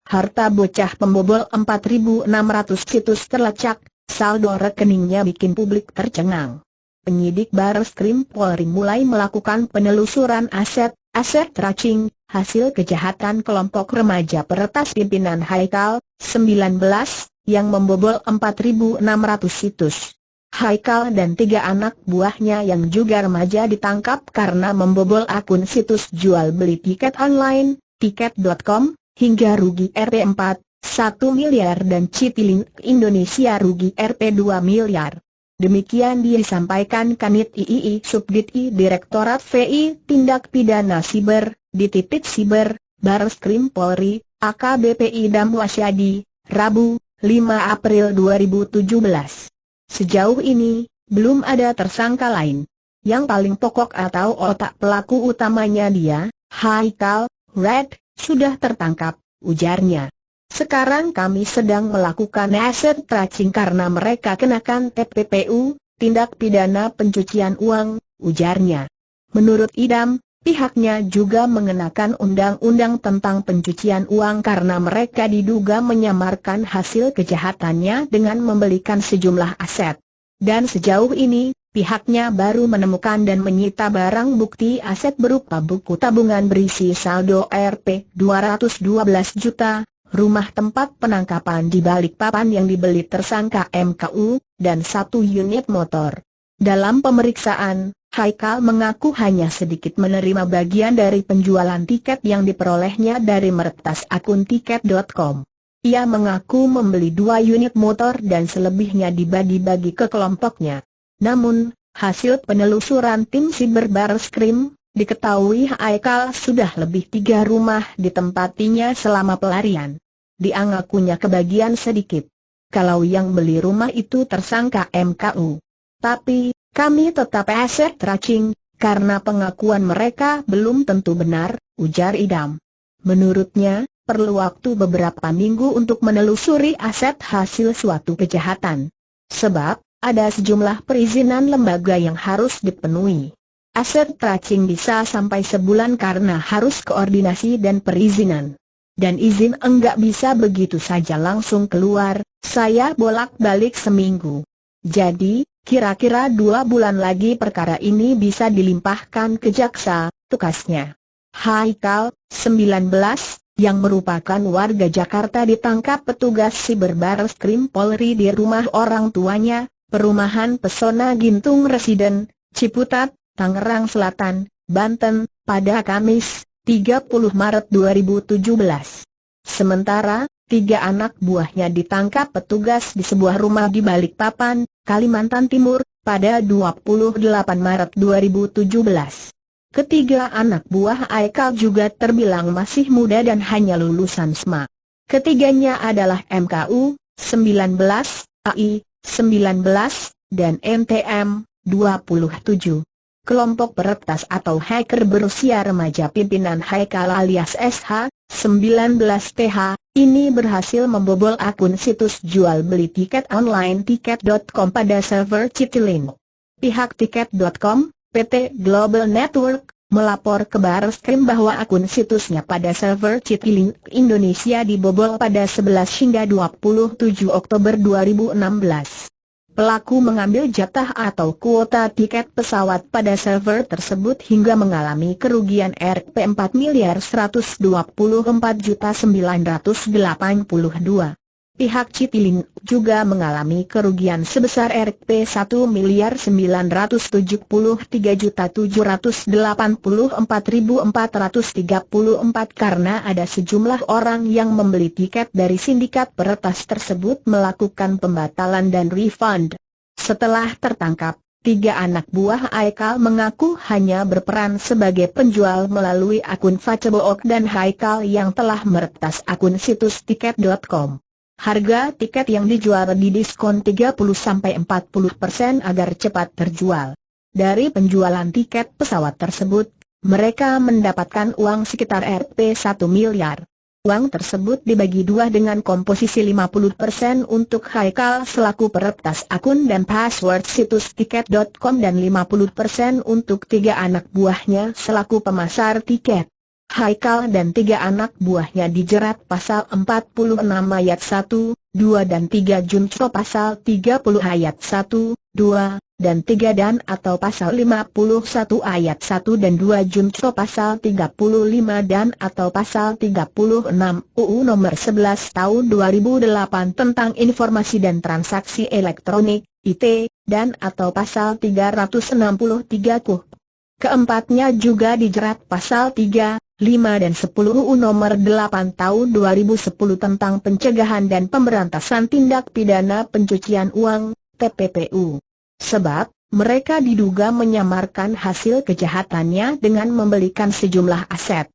harta bocah pembobol 4.600 situs terlacak, saldo rekeningnya bikin publik tercengang. Penyidik Bareskrim Polri mulai melakukan penelusuran aset tracing, hasil kejahatan kelompok remaja peretas pimpinan Haikal, 19, yang membobol 4.600 situs. Haikal dan 3 anak buahnya yang juga remaja ditangkap karena membobol akun situs jual beli tiket online, tiket.com, hingga rugi Rp4, 1 miliar dan Citilink Indonesia rugi Rp2 miliar. Demikian disampaikan Kanit III Subdit I Direktorat VI Tindak Pidana Siber, Siber, Bareskrim Polri, AKBP Idam Wasyadi, Rabu, 5 April 2017. Sejauh ini, belum ada tersangka lain. Yang paling pokok atau otak pelaku utamanya dia, Haikal, Red, sudah tertangkap, ujarnya. Sekarang kami sedang melakukan aset tracing karena mereka kenakan TPPU, tindak pidana pencucian uang, ujarnya. Menurut Idam, pihaknya juga mengenakan undang-undang tentang pencucian uang karena mereka diduga menyamarkan hasil kejahatannya dengan membelikan sejumlah aset. Dan sejauh ini, pihaknya baru menemukan dan menyita barang bukti aset berupa buku tabungan berisi saldo Rp 212 juta, rumah tempat penangkapan di Balikpapan yang dibeli tersangka MKU, dan 1 unit motor. Dalam pemeriksaan, Haikal mengaku hanya sedikit menerima bagian dari penjualan tiket yang diperolehnya dari meretas akun tiket.com. Ia mengaku membeli 2 unit motor dan selebihnya dibagi-bagi ke kelompoknya. Namun, hasil penelusuran tim Siber Bareskrim, diketahui Haikal sudah lebih 3 rumah ditempatinya selama pelarian. Dia ngakunya kebagian sedikit. Kalau yang beli rumah itu tersangka MKU. Tapi, kami tetap aset tracing, karena pengakuan mereka belum tentu benar, ujar Idam. Menurutnya, perlu waktu beberapa minggu untuk menelusuri aset hasil suatu kejahatan. Sebab, ada sejumlah perizinan lembaga yang harus dipenuhi. Aset tracing bisa sampai sebulan karena harus koordinasi dan perizinan. Dan izin enggak bisa begitu saja langsung keluar, saya bolak-balik seminggu. Jadi, kira-kira 2 bulan lagi perkara ini bisa dilimpahkan ke jaksa, tukasnya. Haikal, 19, yang merupakan warga Jakarta ditangkap petugas Siber Bareskrim Polri di rumah orang tuanya, Perumahan Pesona Gintung Residen, Ciputat, Tangerang Selatan, Banten, pada Kamis, 30 Maret 2017. Sementara, 3 anak buahnya ditangkap petugas di sebuah rumah di Balikpapan, Kalimantan Timur, pada 28 Maret 2017. Ketiga anak buah Haikal juga terbilang masih muda dan hanya lulusan SMA. Ketiganya adalah MKU, 19, AI, 19, dan MTM, 27. Kelompok peretas atau hacker berusia remaja pimpinan Haikal alias SH, 19TH, ini berhasil membobol akun situs jual beli tiket online tiket.com pada server Citilink. Pihak tiket.com, PT Global Network, melapor ke Bareskrim bahwa akun situsnya pada server Citilink Indonesia dibobol pada 11 hingga 27 Oktober 2016. Pelaku mengambil jatah atau kuota tiket pesawat pada server tersebut hingga mengalami kerugian Rp4.124.982. Pihak Citilink juga mengalami kerugian sebesar Rp1.973.784.434 karena ada sejumlah orang yang membeli tiket dari sindikat peretas tersebut melakukan pembatalan dan refund. Setelah tertangkap, 3 anak buah Haikal mengaku hanya berperan sebagai penjual melalui akun Facebook dan Haikal yang telah meretas akun situs tiket.com. Harga tiket yang dijual didiskon 30-40% agar cepat terjual. Dari penjualan tiket pesawat tersebut, mereka mendapatkan uang sekitar Rp1 miliar. Uang tersebut dibagi 2 dengan komposisi 50% untuk Haikal selaku peretas akun dan password situs tiket.com dan 50% untuk 3 anak buahnya selaku pemasar tiket. Haikal dan 3 anak buahnya dijerat pasal 46 ayat 1, 2 dan 3 Junto pasal 30 ayat 1, 2, dan 3 dan atau pasal 51 ayat 1 dan 2 Junto pasal 35 dan atau pasal 36 UU nomor 11 tahun 2008 tentang informasi dan transaksi elektronik, IT, dan atau pasal 363 KUH. Keempatnya juga dijerat pasal 3, 5 dan 10 UU nomor 8 tahun 2010 tentang pencegahan dan pemberantasan tindak pidana pencucian uang, TPPU. Sebab, mereka diduga menyamarkan hasil kejahatannya dengan membelikan sejumlah aset